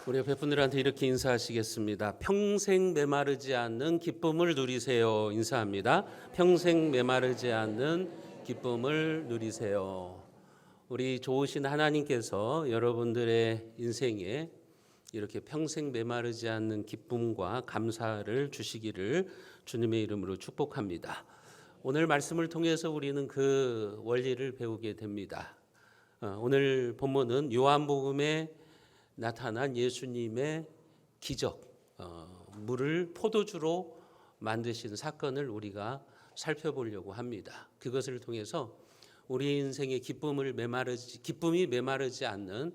우리 옆에 분들한테 이렇게 인사하시겠습니다. 평생 메마르지 않는 기쁨을 누리세요. 인사합니다. 평생 메마르지 않는 기쁨을 누리세요. 우리 좋으신 하나님께서 여러분들의 인생에 이렇게 평생 메마르지 않는 기쁨과 감사를 주시기를 주님의 이름으로 축복합니다. 오늘 말씀을 통해서 우리는 그 원리를 배우게 됩니다. 오늘 본문은 요한복음에 나타난 예수님의 기적, 물을 포도주로 만드신 사건을 우리가 살펴보려고 합니다. 그것을 통해서 우리 인생의 기쁨이 메마르지 않는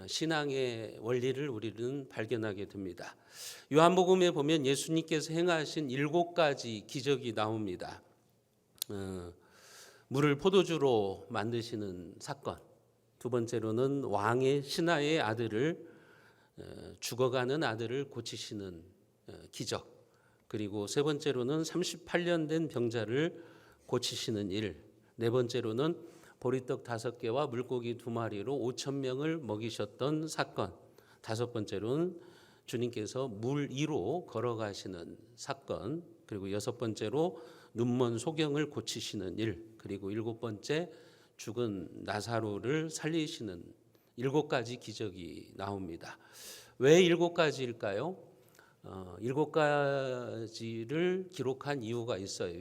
신앙의 원리를 우리는 발견하게 됩니다. 요한복음에 보면 예수님께서 행하신 7가지 기적이 나옵니다. 물을 포도주로 만드시는 사건, 두 번째로는 왕의 신하의 아들을 죽어가는 아들을 고치시는 기적, 그리고 세 번째로는 38년 된 병자를 고치시는 일, 네 번째로는 보리떡 5개와 물고기 2마리로 5,000명을 먹이셨던 사건, 다섯 번째로는 주님께서 물 위로 걸어가시는 사건, 그리고 여섯 번째로 눈먼 소경을 고치시는 일, 그리고 일곱 번째 죽은 나사로를 살리시는 7가지 기적이 나옵니다. 왜 7가지일까요? 7가지를 기록한 이유가 있어요.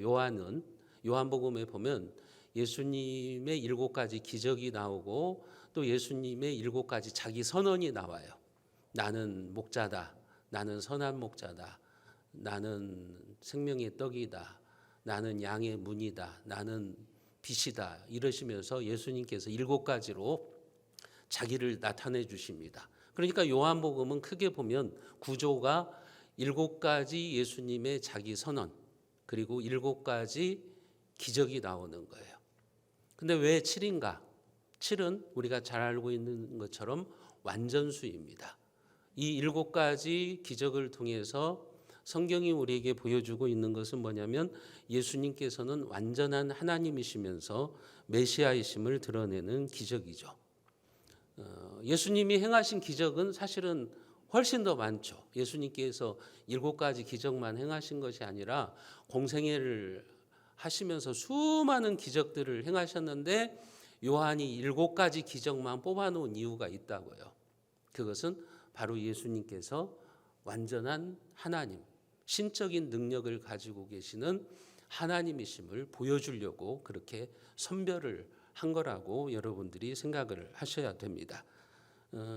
요한복음에 보면 예수님의 7가지 기적이 나오고 또 예수님의 7가지 자기 선언이 나와요. 나는 목자다. 나는 선한 목자다. 나는 생명의 떡이다. 나는 양의 문이다. 나는 빛이다. 이러시면서 예수님께서 7가지로 자기를 나타내 주십니다. 그러니까 요한복음은 크게 보면 구조가 7가지 예수님의 자기 선언, 그리고 7가지 기적이 나오는 거예요. 근데 왜 7인가? 7은 우리가 잘 알고 있는 것처럼 완전수입니다. 이 7가지 기적을 통해서 성경이 우리에게 보여주고 있는 것은 뭐냐면 예수님께서는 완전한 하나님이시면서 메시아이심을 드러내는 기적이죠. 예수님이 행하신 기적은 사실은 훨씬 더 많죠. 예수님께서 7가지 기적만 행하신 것이 아니라 공생애를 하시면서 수많은 기적들을 행하셨는데 요한이 7가지 기적만 뽑아놓은 이유가 있다고요. 그것은 바로 예수님께서 완전한 하나님, 신적인 능력을 가지고 계시는 하나님이심을 보여주려고 그렇게 선별을 한 거라고 여러분들이 생각을 하셔야 됩니다.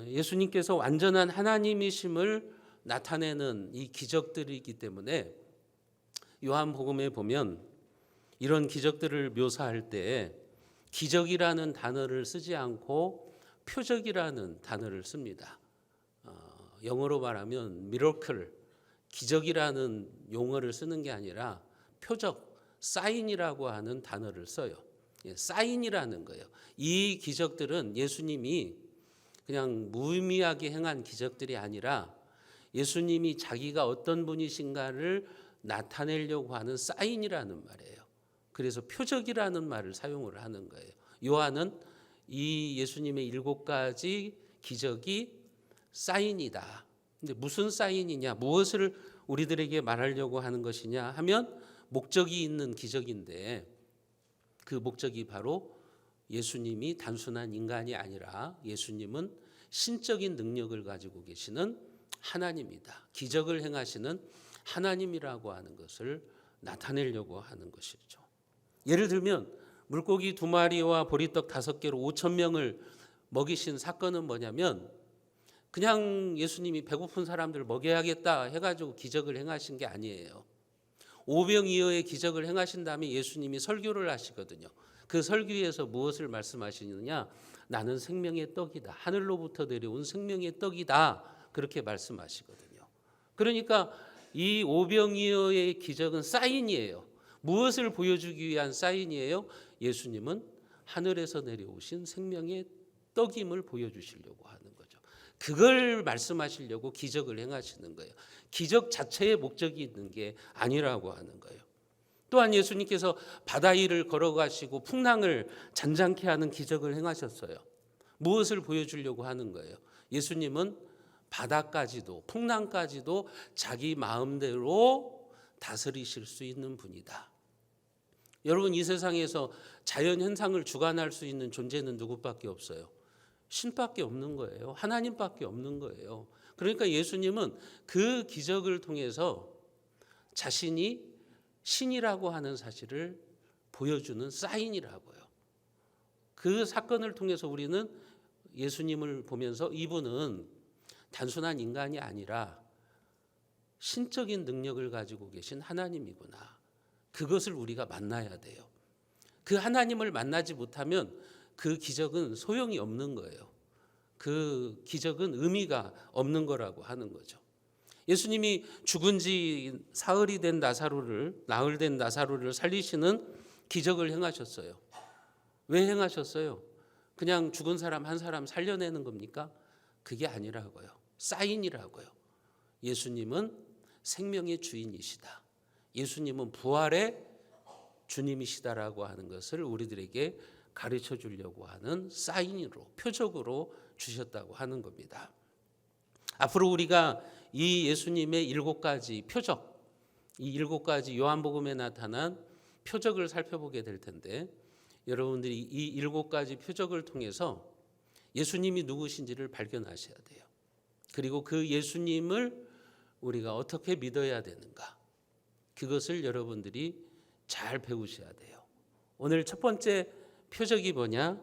예수님께서 완전한 하나님이심을 나타내는 이 기적들이기 때문에 요한복음에 보면 이런 기적들을 묘사할 때 기적이라는 단어를 쓰지 않고 표적이라는 단어를 씁니다. 영어로 말하면 miracle, 기적이라는 용어를 쓰는 게 아니라 표적, 사인이라고 하는 단어를 써요. 사인이라는 거예요. 이 기적들은 예수님이 그냥 무의미하게 행한 기적들이 아니라 예수님이 자기가 어떤 분이신가를 나타내려고 하는 사인이라는 말이에요. 그래서 표적이라는 말을 사용을 하는 거예요. 요한은 이 예수님의 7가지 기적이 사인이다. 근데 무슨 사인이냐, 무엇을 우리들에게 말하려고 하는 것이냐 하면 목적이 있는 기적인데 그 목적이 바로 예수님이 단순한 인간이 아니라 예수님은 신적인 능력을 가지고 계시는 하나님이다. 기적을 행하시는 하나님이라고 하는 것을 나타내려고 하는 것이죠. 예를 들면 물고기 2마리와 보리떡 5개로 5,000명을 먹이신 사건은 뭐냐면 그냥 예수님이 배고픈 사람들 먹여야겠다 해가지고 기적을 행하신 게 아니에요. 오병이어의 기적을 행하신 다음에 예수님이 설교를 하시거든요. 그 설교에서 무엇을 말씀하시느냐? 나는 생명의 떡이다. 하늘로부터 내려온 생명의 떡이다. 그렇게 말씀하시거든요. 그러니까 이 오병이어의 기적은 사인이에요. 무엇을 보여주기 위한 사인이에요? 예수님은 하늘에서 내려오신 생명의 떡임을 보여주시려고 하는 거죠. 그걸 말씀하시려고 기적을 행하시는 거예요. 기적 자체의 목적이 있는 게 아니라고 하는 거예요. 또한 예수님께서 바다 위를 걸어가시고 풍랑을 잔잔케 하는 기적을 행하셨어요. 무엇을 보여주려고 하는 거예요? 예수님은 바다까지도 풍랑까지도 자기 마음대로 다스리실 수 있는 분이다. 여러분, 이 세상에서 자연 현상을 주관할 수 있는 존재는 누구밖에 없어요? 신밖에 없는 거예요. 하나님밖에 없는 거예요. 그러니까 예수님은 그 기적을 통해서 자신이 신이라고 하는 사실을 보여주는 사인이라고요. 그 사건을 통해서 우리는 예수님을 보면서 이분은 단순한 인간이 아니라 신적인 능력을 가지고 계신 하나님이구나. 그것을 우리가 만나야 돼요. 그 하나님을 만나지 못하면 그 기적은 소용이 없는 거예요. 그 기적은 의미가 없는 거라고 하는 거죠. 예수님이 죽은 지 나흘 된 나사로를 살리시는 기적을 행하셨어요. 왜 행하셨어요? 그냥 죽은 사람 한 사람 살려내는 겁니까? 그게 아니라고요. 사인이라고요. 예수님은 생명의 주인이시다. 예수님은 부활의 주님이시다라고 하는 것을 우리들에게 가르쳐 주려고 하는 사인으로, 표적으로 주셨다고 하는 겁니다. 앞으로 우리가 이 예수님의 7가지 표적, 이 7가지 요한복음에 나타난 표적을 살펴보게 될 텐데, 여러분들이 이 7가지 표적을 통해서 예수님이 누구신지를 발견하셔야 돼요. 그리고 그 예수님을 우리가 어떻게 믿어야 되는가, 그것을 여러분들이 잘 배우셔야 돼요. 오늘 첫 번째 표적이 뭐냐?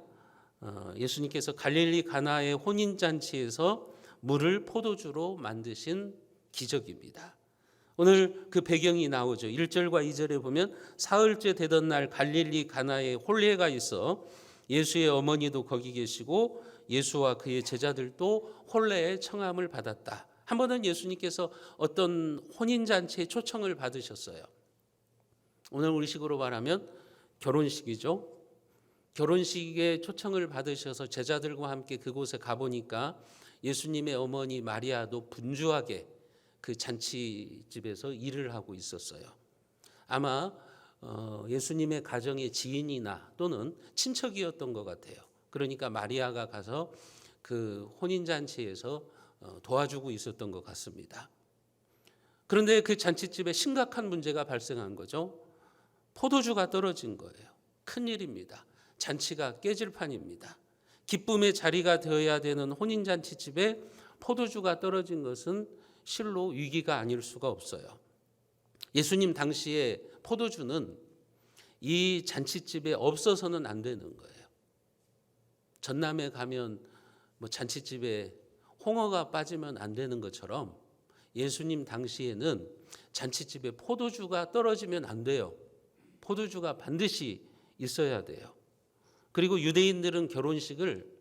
예수님께서 갈릴리 가나의 혼인잔치에서 물을 포도주로 만드신 기적입니다. 오늘 그 배경이 나오죠. 1절과 2절에 보면 사흘째 되던 날 갈릴리 가나에 혼례가 있어 예수의 어머니도 거기 계시고 예수와 그의 제자들도 혼례의 청함을 받았다. 한 번은 예수님께서 어떤 혼인잔치에 초청을 받으셨어요. 오늘 우리식으로 말하면 결혼식이죠. 결혼식에 초청을 받으셔서 제자들과 함께 그곳에 가보니까 예수님의 어머니 마리아도 분주하게 그 잔치집에서 일을 하고 있었어요. 아마 예수님의 가정의 지인이나 또는 친척이었던 것 같아요. 그러니까 마리아가 가서 그 혼인잔치에서 도와주고 있었던 것 같습니다. 그런데 그 잔치집에 심각한 문제가 발생한 거죠. 포도주가 떨어진 거예요. 큰일입니다. 잔치가 깨질 판입니다. 기쁨의 자리가 되어야 되는 혼인잔치집에 포도주가 떨어진 것은 실로 위기가 아닐 수가 없어요. 예수님 당시에 포도주는 이 잔치집에 없어서는 안 되는 거예요. 전남에 가면 잔치집에 홍어가 빠지면 안 되는 것처럼 예수님 당시에는 잔치집에 포도주가 떨어지면 안 돼요. 포도주가 반드시 있어야 돼요. 그리고 유대인들은 결혼식을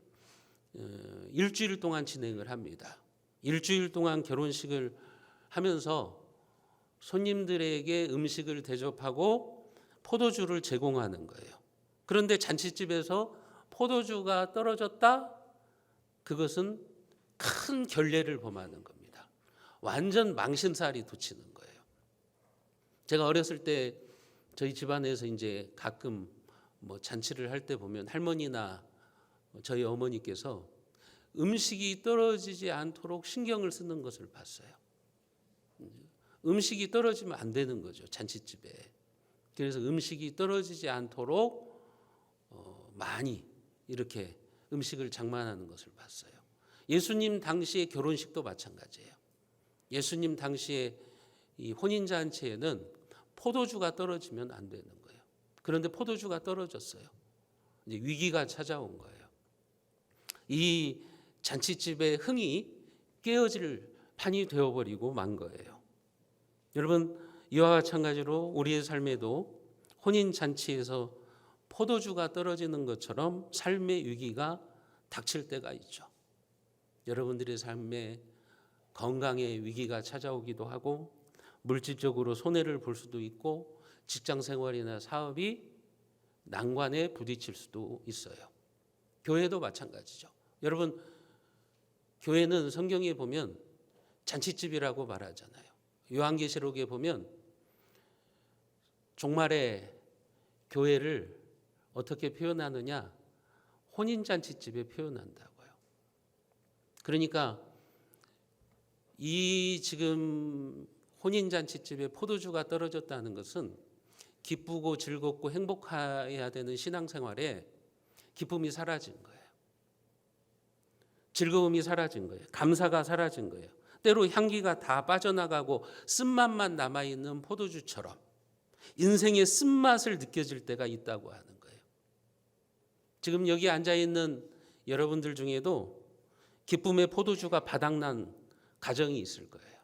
일주일 동안 진행을 합니다. 일주일 동안 결혼식을 하면서 손님들에게 음식을 대접하고 포도주를 제공하는 거예요. 그런데 잔치집에서 포도주가 떨어졌다? 그것은 큰 결례를 범하는 겁니다. 완전 망신살이 돋치는 거예요. 제가 어렸을 때 저희 집안에서 이제 가끔 잔치를 할 때 보면 할머니나 저희 어머니께서 음식이 떨어지지 않도록 신경을 쓰는 것을 봤어요. 음식이 떨어지면 안 되는 거죠, 잔치집에. 그래서 음식이 떨어지지 않도록 많이 이렇게 음식을 장만하는 것을 봤어요. 예수님 당시의 결혼식도 마찬가지예요. 예수님 당시의 이 혼인잔치에는 포도주가 떨어지면 안 되는 거예요. 그런데 포도주가 떨어졌어요. 이제 위기가 찾아온 거예요. 이 잔치집의 흥이 깨어질 판이 되어버리고 만 거예요. 여러분, 이와 마찬가지로 우리의 삶에도 혼인잔치에서 포도주가 떨어지는 것처럼 삶의 위기가 닥칠 때가 있죠. 여러분들의 삶에 건강의 위기가 찾아오기도 하고 물질적으로 손해를 볼 수도 있고 직장 생활이나 사업이 난관에 부딪힐 수도 있어요. 교회도 마찬가지죠. 여러분, 교회는 성경에 보면 잔치집이라고 말하잖아요. 요한계시록에 보면 종말에 교회를 어떻게 표현하느냐? 혼인잔치집에 표현한다고요. 그러니까 이 지금 혼인잔치집에 포도주가 떨어졌다는 것은 기쁘고 즐겁고 행복해야 되는 신앙생활에 기쁨이 사라진 거예요. 즐거움이 사라진 거예요. 감사가 사라진 거예요. 때로 향기가 다 빠져나가고 쓴맛만 남아있는 포도주처럼 인생의 쓴맛을 느껴질 때가 있다고 하는 거예요. 지금 여기 앉아있는 여러분들 중에도 기쁨의 포도주가 바닥난 가정이 있을 거예요.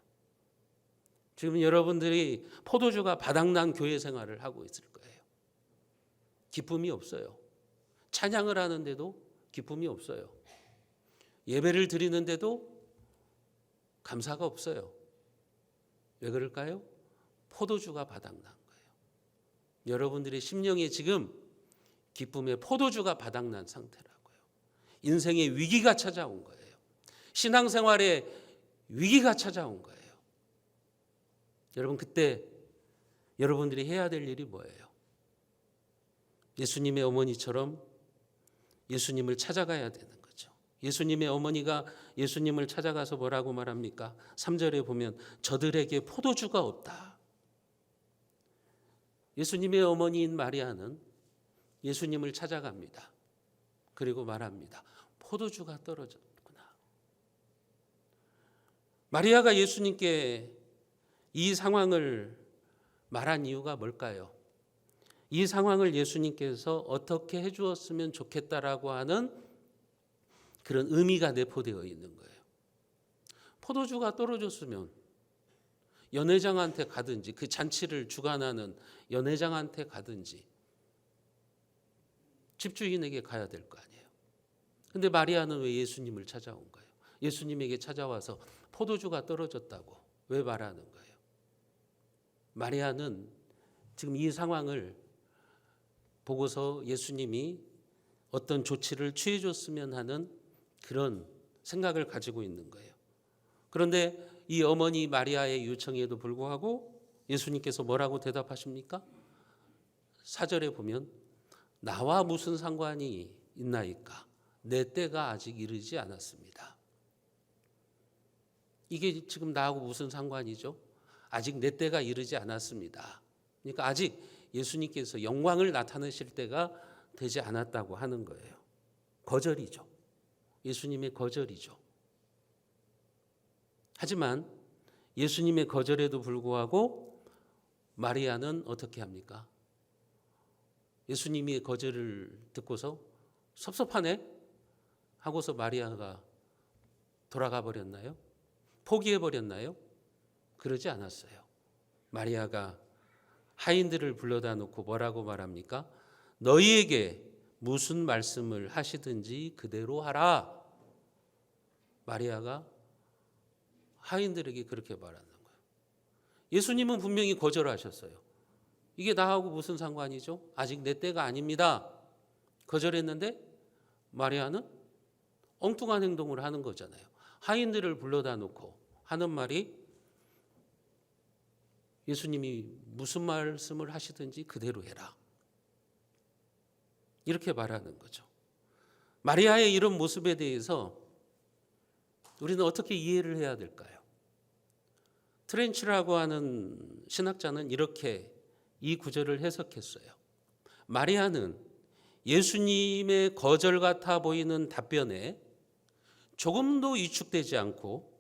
지금 여러분들이 포도주가 바닥난 교회 생활을 하고 있을 거예요. 기쁨이 없어요. 찬양을 하는데도 기쁨이 없어요. 예배를 드리는데도 감사가 없어요. 왜 그럴까요? 포도주가 바닥난 거예요. 여러분들의 심령에 지금 기쁨의 포도주가 바닥난 상태라고요. 인생의 위기가 찾아온 거예요. 신앙생활에 위기가 찾아온 거예요. 여러분, 그때 여러분들이 해야 될 일이 뭐예요? 예수님의 어머니처럼 예수님을 찾아가야 되는 거죠. 예수님의 어머니가 예수님을 찾아가서 뭐라고 말합니까? 3절에 보면 저들에게 포도주가 없다. 예수님의 어머니인 마리아는 예수님을 찾아갑니다. 그리고 말합니다. 포도주가 떨어졌구나. 마리아가 예수님께 이 상황을 말한 이유가 뭘까요? 이 상황을 예수님께서 어떻게 해주었으면 좋겠다라고 하는 그런 의미가 내포되어 있는 거예요. 포도주가 떨어졌으면 연회장한테 가든지, 그 잔치를 주관하는 연회장한테 가든지 집주인에게 가야 될 거 아니에요. 근데 마리아는 왜 예수님을 찾아온 거예요? 예수님에게 찾아와서 포도주가 떨어졌다고 왜 말하는 거예요? 마리아는 지금 이 상황을 보고서 예수님이 어떤 조치를 취해줬으면 하는 그런 생각을 가지고 있는 거예요. 그런데 이 어머니 마리아의 요청에도 불구하고 예수님께서 뭐라고 대답하십니까? 4절에 보면 나와 무슨 상관이 있나이까? 내 때가 아직 이르지 않았습니다. 이게 지금 나하고 무슨 상관이죠? 아직 내 때가 이르지 않았습니다. 그러니까 아직 예수님께서 영광을 나타내실 때가 되지 않았다고 하는 거예요. 거절이죠. 예수님의 거절이죠. 하지만 예수님의 거절에도 불구하고 마리아는 어떻게 합니까? 예수님의 거절을 듣고서 섭섭하네 하고서 마리아가 돌아가 버렸나요? 포기해 버렸나요? 그러지 않았어요. 마리아가 하인들을 불러다 놓고 뭐라고 말합니까? 너희에게 무슨 말씀을 하시든지 그대로 하라. 마리아가 하인들에게 그렇게 말하는 거예요. 예수님은 분명히 거절하셨어요. 이게 나하고 무슨 상관이죠? 아직 내 때가 아닙니다. 거절했는데 마리아는 엉뚱한 행동을 하는 거잖아요. 하인들을 불러다 놓고 하는 말이 예수님이 무슨 말씀을 하시든지 그대로 해라. 이렇게 말하는 거죠. 마리아의 이런 모습에 대해서 우리는 어떻게 이해를 해야 될까요? 트렌치라고 하는 신학자는 이렇게 이 구절을 해석했어요. 마리아는 예수님의 거절 같아 보이는 답변에 조금도 위축되지 않고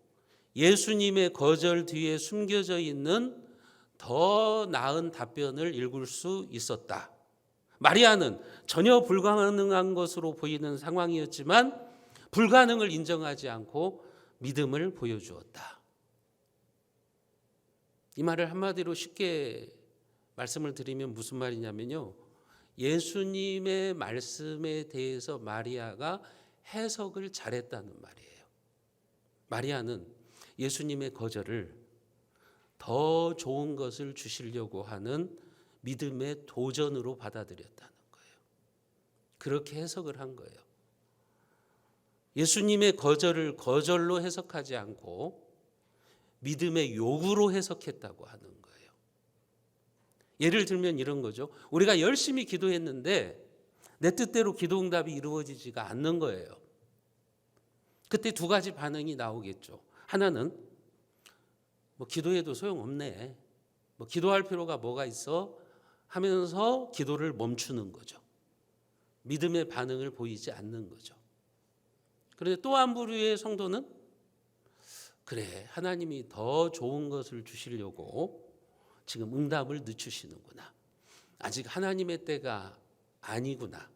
예수님의 거절 뒤에 숨겨져 있는 더 나은 답변을 읽을 수 있었다. 마리아는 전혀 불가능한 것으로 보이는 상황이었지만 불가능을 인정하지 않고 믿음을 보여주었다. 이 말을 한마디로 쉽게 말씀을 드리면 무슨 말이냐면요. 예수님의 말씀에 대해서 마리아가 해석을 잘했다는 말이에요. 마리아는 예수님의 거절을 더 좋은 것을 주시려고 하는 믿음의 도전으로 받아들였다는 거예요. 그렇게 해석을 한 거예요. 예수님의 거절을 거절로 해석하지 않고 믿음의 요구로 해석했다고 하는 거예요. 예를 들면 이런 거죠. 우리가 열심히 기도했는데 내 뜻대로 기도 응답이 이루어지지가 않는 거예요. 그때 두 가지 반응이 나오겠죠. 하나는 뭐 기도해도 소용없네. 뭐 기도할 필요가 뭐가 있어? 하면서 기도를 멈추는 거죠. 믿음의 반응을 보이지 않는 거죠. 그런데 또 한 부류의 성도는 그래, 하나님이 더 좋은 것을 주시려고 지금 응답을 늦추시는구나. 아직 하나님의 때가 아니구나.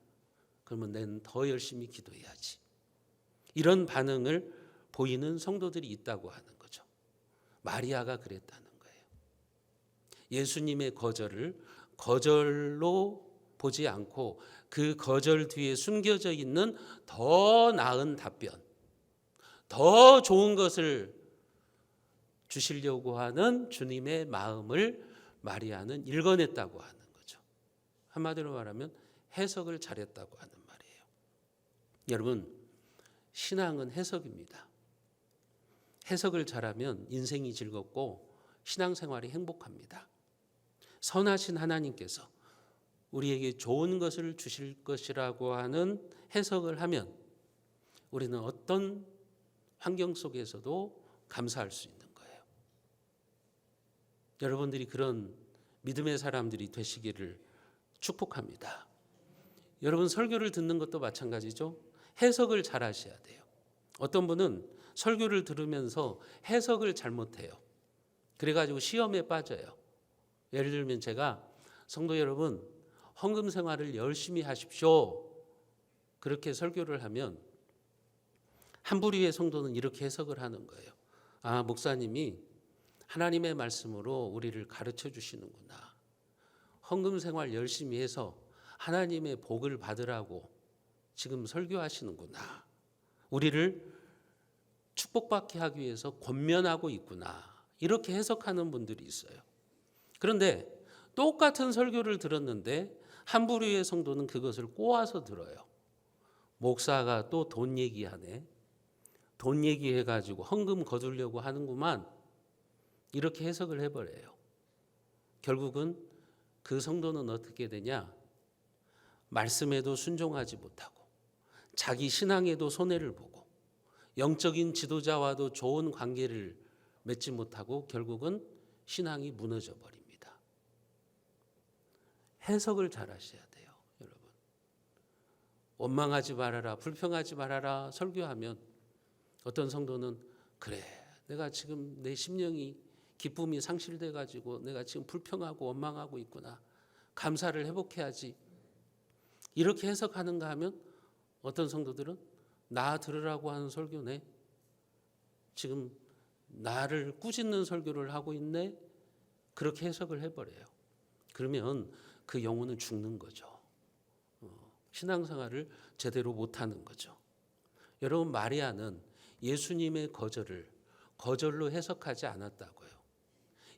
그러면 나는 더 열심히 기도해야지. 이런 반응을 보이는 성도들이 있다고 하는 거죠. 마리아가 그랬다는 거예요. 예수님의 거절을 거절로 보지 않고 그 거절 뒤에 숨겨져 있는 더 나은 답변, 더 좋은 것을 주시려고 하는 주님의 마음을 마리아는 읽어냈다고 하는 거죠. 한마디로 말하면 해석을 잘했다고 하는 말이에요. 여러분, 신앙은 해석입니다. 해석을 잘하면 인생이 즐겁고 신앙생활이 행복합니다. 선하신 하나님께서 우리에게 좋은 것을 주실 것이라고 하는 해석을 하면 우리는 어떤 환경 속에서도 감사할 수 있는 거예요. 여러분들이 그런 믿음의 사람들이 되시기를 축복합니다. 여러분, 설교를 듣는 것도 마찬가지죠. 해석을 잘 하셔야 돼요. 어떤 분은 설교를 들으면서 해석을 잘못해요. 그래가지고 시험에 빠져요. 예를 들면 제가 성도 여러분, 헌금 생활을 열심히 하십시오. 그렇게 설교를 하면 한 부류의 성도는 이렇게 해석을 하는 거예요. 아, 목사님이 하나님의 말씀으로 우리를 가르쳐 주시는구나. 헌금 생활 열심히 해서 하나님의 복을 받으라고 지금 설교하시는구나. 우리를 축복받게 하기 위해서 권면하고 있구나. 이렇게 해석하는 분들이 있어요. 그런데 똑같은 설교를 들었는데 한 부류의 성도는 그것을 꼬아서 들어요. 목사가 또 돈 얘기하네. 돈 얘기해가지고 헌금 거두려고 하는구만. 이렇게 해석을 해버려요. 결국은 그 성도는 어떻게 되냐? 말씀에도 순종하지 못하고 자기 신앙에도 손해를 보고 영적인 지도자와도 좋은 관계를 맺지 못하고 결국은 신앙이 무너져 버립니다. 해석을 잘 하셔야 돼요, 여러분. 원망하지 말아라, 불평하지 말아라 설교하면 어떤 성도는 그래, 내가 지금 내 심령이 기쁨이 상실돼 가지고 내가 지금 불평하고 원망하고 있구나. 감사를 회복해야지. 이렇게 해석하는가 하면 어떤 성도들은 나 들으라고 하는 설교네. 지금 나를 꾸짖는 설교를 하고 있네. 그렇게 해석을 해버려요. 그러면 그 영혼은 죽는 거죠. 신앙생활을 제대로 못하는 거죠. 여러분, 마리아는 예수님의 거절을 거절로 해석하지 않았다고요.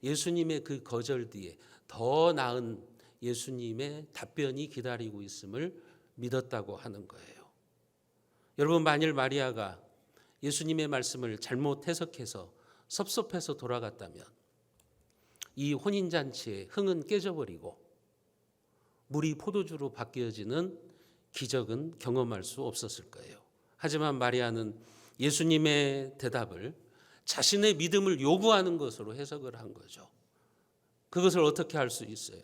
예수님의 그 거절 뒤에 더 나은 예수님의 답변이 기다리고 있음을 믿었다고 하는 거예요. 여러분, 만일 마리아가 예수님의 말씀을 잘못 해석해서 섭섭해서 돌아갔다면 이 혼인잔치의 흥은 깨져버리고 물이 포도주로 바뀌어지는 기적은 경험할 수 없었을 거예요. 하지만 마리아는 예수님의 대답을 자신의 믿음을 요구하는 것으로 해석을 한 거죠. 그것을 어떻게 할 수 있어요?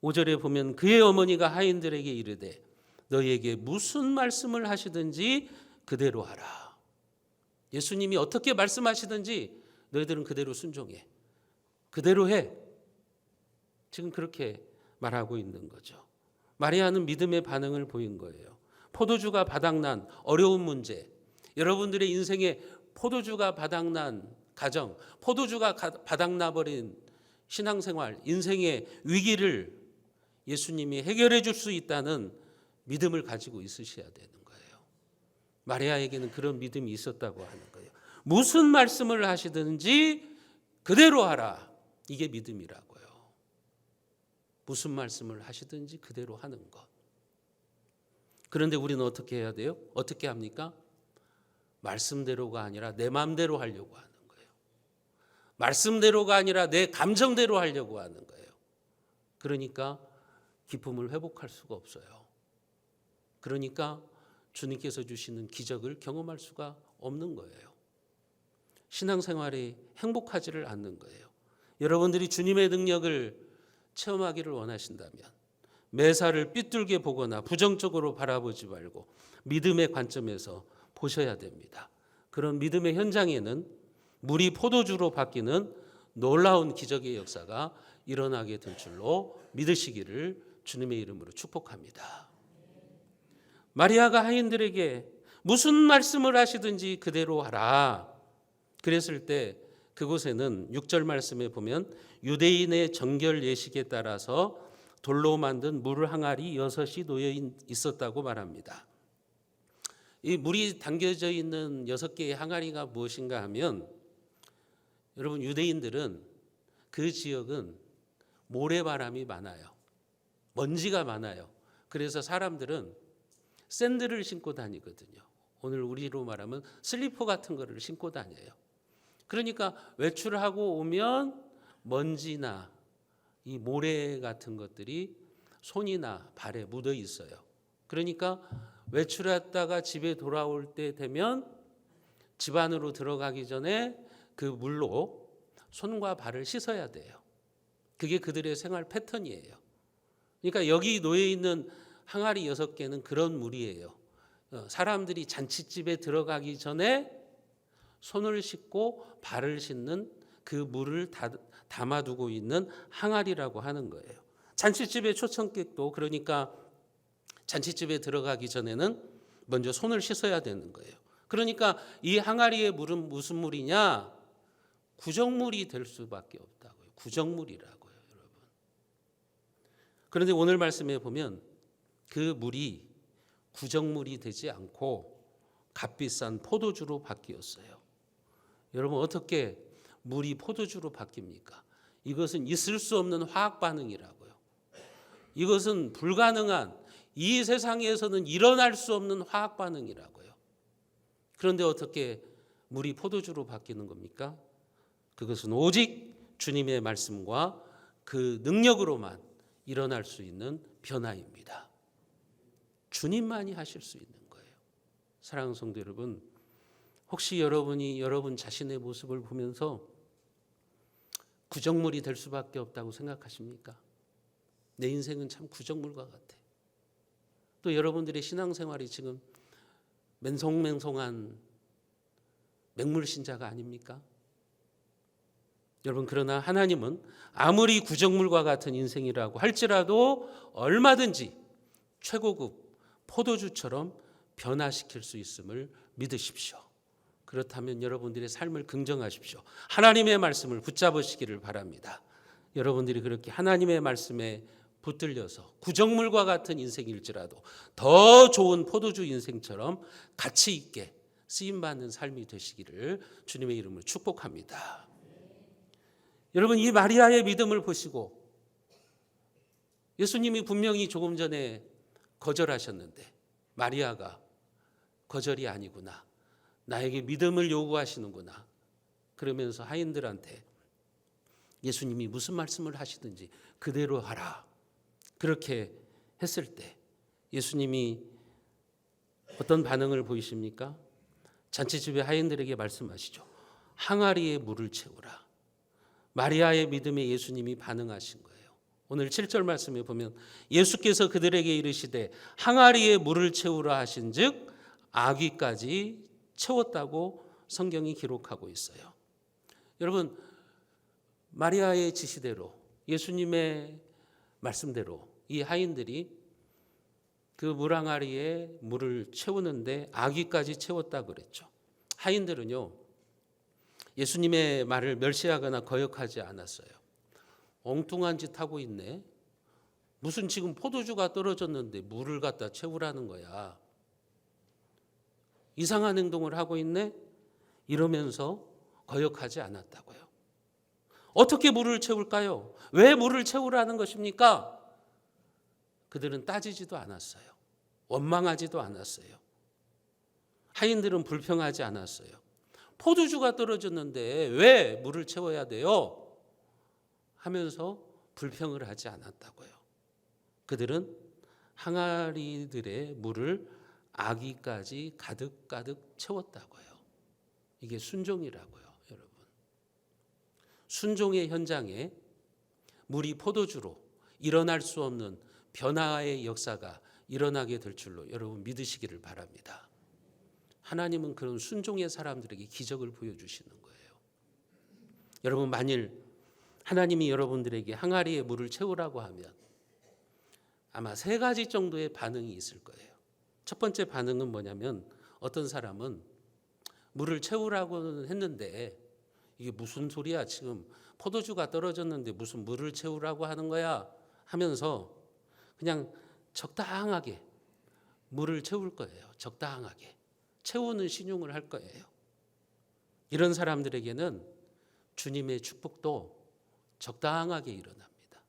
5절에 보면 그의 어머니가 하인들에게 이르되 너희에게 무슨 말씀을 하시든지 그대로 하라. 예수님이 어떻게 말씀하시든지 너희들은 그대로 순종해. 그대로 해. 지금 그렇게 말하고 있는 거죠. 마리아는 믿음의 반응을 보인 거예요. 포도주가 바닥난 어려운 문제, 여러분들의 인생에 포도주가 바닥난 가정, 포도주가 바닥나버린 신앙생활, 인생의 위기를 예수님이 해결해 줄 수 있다는 믿음을 가지고 있으셔야 되는 거예요. 마리아에게는 그런 믿음이 있었다고 하는 거예요. 무슨 말씀을 하시든지 그대로 하라. 이게 믿음이라고요. 무슨 말씀을 하시든지 그대로 하는 것. 그런데 우리는 어떻게 해야 돼요? 어떻게 합니까? 말씀대로가 아니라 내 마음대로 하려고 하는 거예요. 말씀대로가 아니라 내 감정대로 하려고 하는 거예요. 그러니까 기쁨을 회복할 수가 없어요. 그러니까 주님께서 주시는 기적을 경험할 수가 없는 거예요. 신앙생활이 행복하지를 않는 거예요. 여러분들이 주님의 능력을 체험하기를 원하신다면 매사를 삐뚤게 보거나 부정적으로 바라보지 말고 믿음의 관점에서 보셔야 됩니다. 그런 믿음의 현장에는 물이 포도주로 바뀌는 놀라운 기적의 역사가 일어나게 될 줄로 믿으시기를 주님의 이름으로 축복합니다. 마리아가 하인들에게 무슨 말씀을 하시든지 그대로 하라. 그랬을 때 그곳에는 6절 말씀에 보면 유대인의 정결 예식에 따라서 돌로 만든 물 항아리 6이 놓여 있었다고 말합니다. 이 물이 담겨져 있는 6개의 항아리가 무엇인가 하면, 여러분, 유대인들은 그 지역은 모래바람이 많아요. 먼지가 많아요. 그래서 사람들은 샌들을 신고 다니거든요. 오늘 우리로 말하면 슬리퍼 같은 거를 신고 다녀요. 그러니까 외출하고 오면 먼지나 이 모래 같은 것들이 손이나 발에 묻어 있어요. 그러니까 외출했다가 집에 돌아올 때 되면 집 안으로 들어가기 전에 그 물로 손과 발을 씻어야 돼요. 그게 그들의 생활 패턴이에요. 그러니까 여기 놓여 있는 항아리 6개는 그런 물이에요. 사람들이 잔칫집에 들어가기 전에 손을 씻고 발을 씻는 그 물을 담아두고 있는 항아리라고 하는 거예요. 잔칫집의 초청객도 그러니까 잔칫집에 들어가기 전에는 먼저 손을 씻어야 되는 거예요. 그러니까 이 항아리의 물은 무슨 물이냐? 구정물이 될 수밖에 없다고요. 구정물이라고요, 여러분. 그런데 오늘 말씀에 보면 그 물이 구정물이 되지 않고 값비싼 포도주로 바뀌었어요. 여러분, 어떻게 물이 포도주로 바뀝니까? 이것은 있을 수 없는 화학 반응이라고요. 이것은 불가능한, 이 세상에서는 일어날 수 없는 화학 반응이라고요. 그런데 어떻게 물이 포도주로 바뀌는 겁니까? 그것은 오직 주님의 말씀과 그 능력으로만 일어날 수 있는 변화입니다. 주님만이 하실 수 있는 거예요. 사랑하는 성도 여러분, 혹시 여러분이 여러분 자신의 모습을 보면서 구정물이 될 수밖에 없다고 생각하십니까? 내 인생은 참 구정물과 같아. 또 여러분들의 신앙생활이 지금 맹송맹송한 맹물신자가 아닙니까? 여러분, 그러나 하나님은 아무리 구정물과 같은 인생이라고 할지라도 얼마든지 최고급 포도주처럼 변화시킬 수 있음을 믿으십시오. 그렇다면 여러분들의 삶을 긍정하십시오. 하나님의 말씀을 붙잡으시기를 바랍니다. 여러분들이 그렇게 하나님의 말씀에 붙들려서 구정물과 같은 인생일지라도 더 좋은 포도주 인생처럼 가치 있게 쓰임받는 삶이 되시기를 주님의 이름으로 축복합니다. 여러분, 이 마리아의 믿음을 보시고 예수님이 분명히 조금 전에 거절하셨는데 마리아가 거절이 아니구나, 나에게 믿음을 요구하시는구나, 그러면서 하인들한테 예수님이 무슨 말씀을 하시든지 그대로 하라, 그렇게 했을 때 예수님이 어떤 반응을 보이십니까? 잔치집의 하인들에게 말씀하시죠. 항아리에 물을 채우라. 마리아의 믿음에 예수님이 반응하신 거예요. 오늘 7절 말씀에 보면 예수께서 그들에게 이르시되 항아리에 물을 채우라 하신즉 아귀까지 채웠다고 성경이 기록하고 있어요. 여러분, 마리아의 지시대로, 예수님의 말씀대로 이 하인들이 그 물항아리에 물을 채우는데 아귀까지 채웠다 그랬죠. 하인들은요, 예수님의 말을 멸시하거나 거역하지 않았어요. 엉뚱한 짓 하고 있네. 무슨 지금 포도주가 떨어졌는데 물을 갖다 채우라는 거야. 이상한 행동을 하고 있네. 이러면서 거역하지 않았다고요. 어떻게 물을 채울까요? 왜 물을 채우라는 것입니까? 그들은 따지지도 않았어요. 원망하지도 않았어요. 하인들은 불평하지 않았어요. 포도주가 떨어졌는데 왜 물을 채워야 돼요? 하면서 불평을 하지 않았다고요. 그들은 항아리들의 물을 아귀까지 가득가득 채웠다고요. 이게 순종이라고요. 순종의 현장에 물이 포도주로 일어날 수 없는 변화의 역사가 일어나게 될 줄로 여러분 믿으시기를 바랍니다. 하나님은 그런 순종의 사람들에게 기적을 보여주시는 거예요. 여러분, 만일 하나님이 여러분들에게 항아리에 물을 채우라고 하면 아마 3가지 정도의 반응이 있을 거예요. 첫 번째 반응은 뭐냐면, 어떤 사람은 물을 채우라고 했는데 이게 무슨 소리야, 지금 포도주가 떨어졌는데 무슨 물을 채우라고 하는 거야 하면서 그냥 적당하게 물을 채울 거예요. 적당하게 채우는 신용을 할 거예요. 이런 사람들에게는 주님의 축복도 적당하게 일어납니다.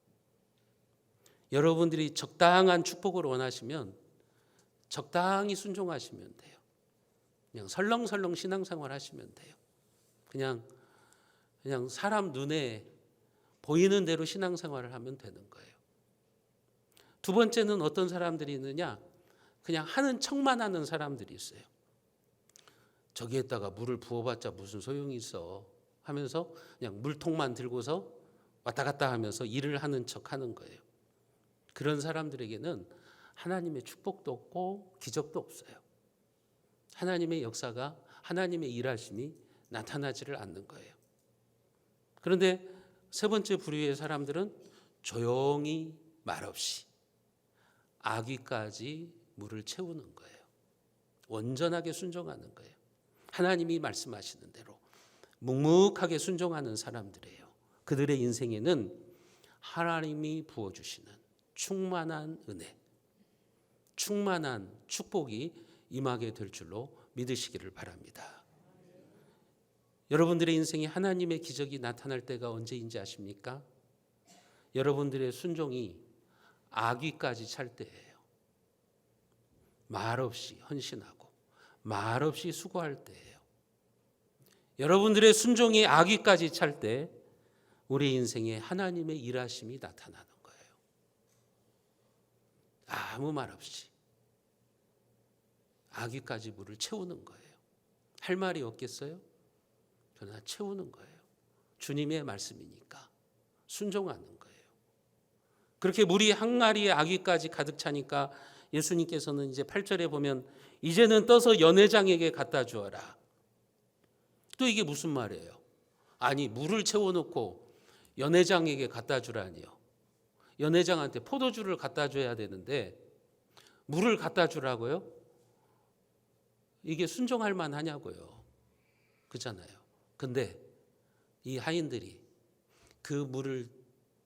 여러분들이 적당한 축복을 원하시면 적당히 순종하시면 돼요. 그냥 설렁설렁 신앙생활 하시면 돼요. 그냥 사람 눈에 보이는 대로 신앙생활을 하면 되는 거예요. 두 번째는 어떤 사람들이 있느냐? 그냥 하는 척만 하는 사람들이 있어요. 저기에다가 물을 부어봤자 무슨 소용이 있어 하면서 그냥 물통만 들고서 왔다 갔다 하면서 일을 하는 척 하는 거예요. 그런 사람들에게는 하나님의 축복도 없고 기적도 없어요. 하나님의 역사가, 하나님의 일하심이 나타나지를 않는 거예요. 그런데 세 번째 부류의 사람들은 조용히 말없이 아귀까지 물을 채우는 거예요. 온전하게 순종하는 거예요. 하나님이 말씀하시는 대로 묵묵하게 순종하는 사람들이에요. 그들의 인생에는 하나님이 부어주시는 충만한 은혜, 충만한 축복이 임하게 될 줄로 믿으시기를 바랍니다. 여러분들의 인생에 하나님의 기적이 나타날 때가 언제인지 아십니까? 여러분들의 순종이 아귀까지 찰 때예요. 말없이 헌신하고 말없이 수고할 때예요. 여러분들의 순종이 아귀까지 찰 때 우리 인생에 하나님의 일하심이 나타나는 거예요. 아무 말 없이 아귀까지 물을 채우는 거예요. 할 말이 없겠어요? 그러나 채우는 거예요. 주님의 말씀이니까 순종하는 거예요. 그렇게 물이 항아리에 아귀까지 가득 차니까 예수님께서는 이제 8절에 보면 이제는 떠서 연회장에게 갖다 주어라. 또 이게 무슨 말이에요? 아니, 물을 채워놓고 연회장에게 갖다 주라니요. 연회장한테 포도주를 갖다 줘야 되는데 물을 갖다 주라고요? 이게 순종할 만하냐고요. 그잖아요. 근데 이 하인들이 그 물을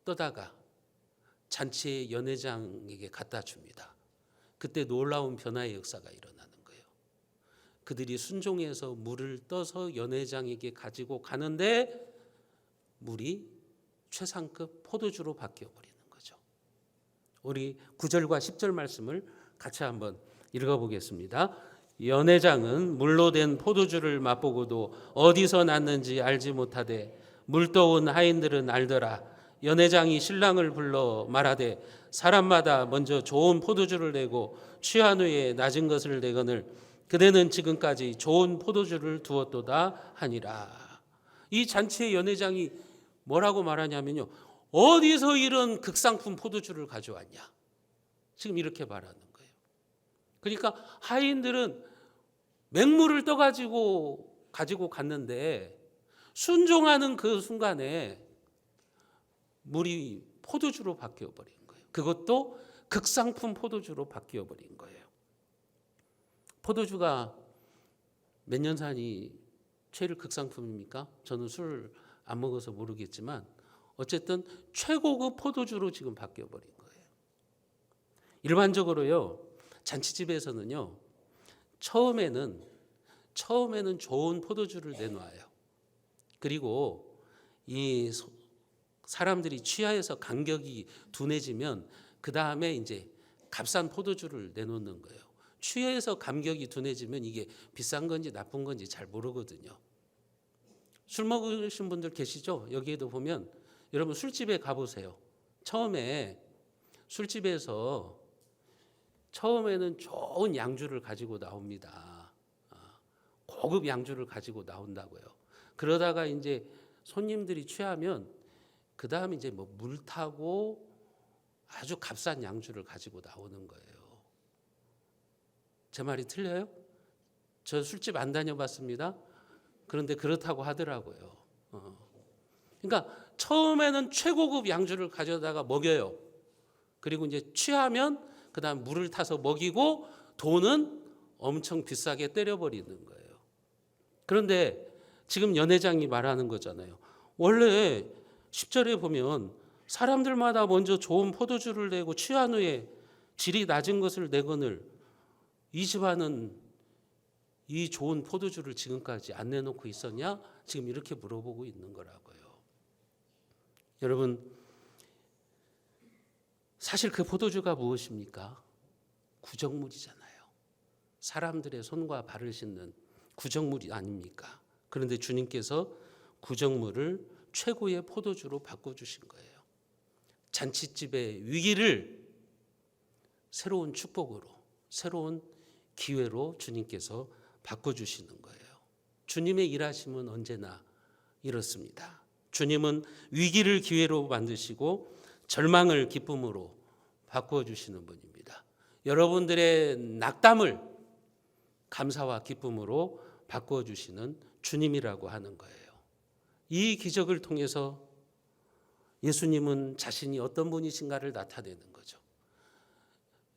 떠다가 잔치의 연회장에게 갖다 줍니다. 그때 놀라운 변화의 역사가 일어나는 거예요. 그들이 순종해서 물을 떠서 연회장에게 가지고 가는데 물이 최상급 포도주로 바뀌어버리는 거죠. 우리 9절과 10절 말씀을 같이 한번 읽어보겠습니다. 연회장은 물로 된 포도주를 맛보고도 어디서 났는지 알지 못하되 물떠온 하인들은 알더라. 연회장이 신랑을 불러 말하되 사람마다 먼저 좋은 포도주를 내고 취한 후에 낮은 것을 내거늘 그대는 지금까지 좋은 포도주를 두었도다 하니라. 이 잔치의 연회장이 뭐라고 말하냐면요, 어디서 이런 극상품 포도주를 가져왔냐, 지금 이렇게 말하는 거예요. 그러니까 하인들은 맹물을 떠가지고 가지고 갔는데 순종하는 그 순간에 물이 포도주로 바뀌어버린 거예요. 그것도 극상품 포도주로 바뀌어버린 거예요. 포도주가 몇 년산이 제일 극상품입니까? 저는 술 안 먹어서 모르겠지만 어쨌든 최고급 포도주로 지금 바뀌어버린 거예요. 일반적으로요, 잔치집에서는요, 처음에는 좋은 포도주를 내놓아요. 그리고 이 사람들이 취하여서 간격이 둔해지면 그 다음에 이제 값싼 포도주를 내놓는 거예요. 취해서 감격이 둔해지면 이게 비싼 건지 나쁜 건지 잘 모르거든요. 술 먹으신 분들 계시죠? 여기에도 보면 여러분 술집에 가보세요. 처음에 술집에서 처음에는 좋은 양주를 가지고 나옵니다. 고급 양주를 가지고 나온다고요. 그러다가 이제 손님들이 취하면 그 다음에 이제 뭐 물 타고 아주 값싼 양주를 가지고 나오는 거예요. 제 말이 틀려요? 저 술집 안 다녀봤습니다. 그런데 그렇다고 하더라고요. 그러니까 처음에는 최고급 양주를 가져다가 먹여요. 그리고 이제 취하면 그다음 물을 타서 먹이고 돈은 엄청 비싸게 때려버리는 거예요. 그런데 지금 연회장이 말하는 거잖아요. 원래 10절에 보면 사람들마다 먼저 좋은 포도주를 내고 취한 후에 질이 낮은 것을 내거늘 이 집안은 이 좋은 포도주를 지금까지 안 내놓고 있었냐? 지금 이렇게 물어보고 있는 거라고요. 여러분, 사실 그 포도주가 무엇입니까? 구정물이잖아요. 사람들의 손과 발을 씻는 구정물이 아닙니까? 그런데 주님께서 구정물을 최고의 포도주로 바꿔주신 거예요. 잔치집의 위기를 새로운 축복으로, 새로운 기회로 주님께서 바꿔주시는 거예요. 주님의 일하심은 언제나 이렇습니다. 주님은 위기를 기회로 만드시고 절망을 기쁨으로 바꿔주시는 분입니다. 여러분들의 낙담을 감사와 기쁨으로 바꿔주시는 주님이라고 하는 거예요. 이 기적을 통해서 예수님은 자신이 어떤 분이신가를 나타내는 거죠.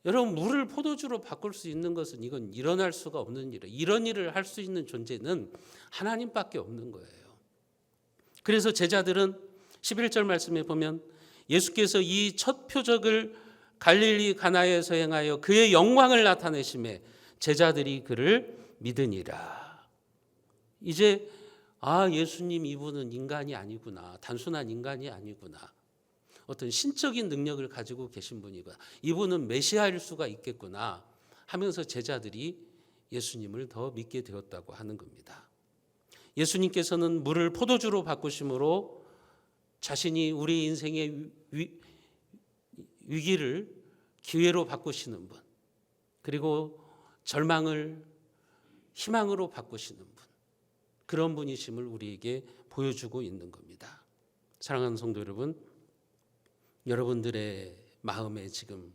여러분, 물을 포도주로 바꿀 수 있는 것은 이건 일어날 수가 없는 일이에요. 이런 일을 할 수 있는 존재는 하나님밖에 없는 거예요. 그래서 제자들은 11절 말씀에 보면 예수께서 이 첫 표적을 갈릴리 가나에서 행하여 그의 영광을 나타내심에 제자들이 그를 믿으니라. 이제 예수님 이분은 인간이 아니구나. 단순한 인간이 아니구나. 어떤 신적인 능력을 가지고 계신 분이구나. 이분은 메시아일 수가 있겠구나 하면서 제자들이 예수님을 더 믿게 되었다고 하는 겁니다. 예수님께서는 물을 포도주로 바꾸심으로 자신이 우리 인생의 위기를 기회로 바꾸시는 분, 그리고 절망을 희망으로 바꾸시는 분, 그런 분이심을 우리에게 보여주고 있는 겁니다. 사랑하는 성도 여러분, 여러분들의 마음에 지금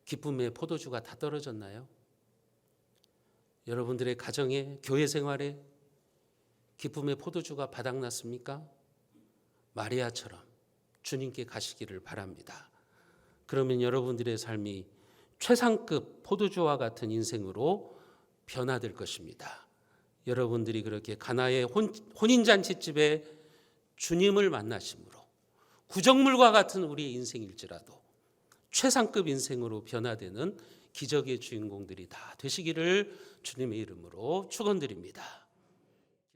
기쁨의 포도주가 다 떨어졌나요? 여러분들의 가정에, 교회 생활에 기쁨의 포도주가 바닥났습니까? 마리아처럼 주님께 가시기를 바랍니다. 그러면 여러분들의 삶이 최상급 포도주와 같은 인생으로 변화될 것입니다. 여러분들이 그렇게 가나의 혼인잔치집에 주님을 만나심으로 구정물과 같은 우리의 인생일지라도 최상급 인생으로 변화되는 기적의 주인공들이 다 되시기를 주님의 이름으로 축원드립니다.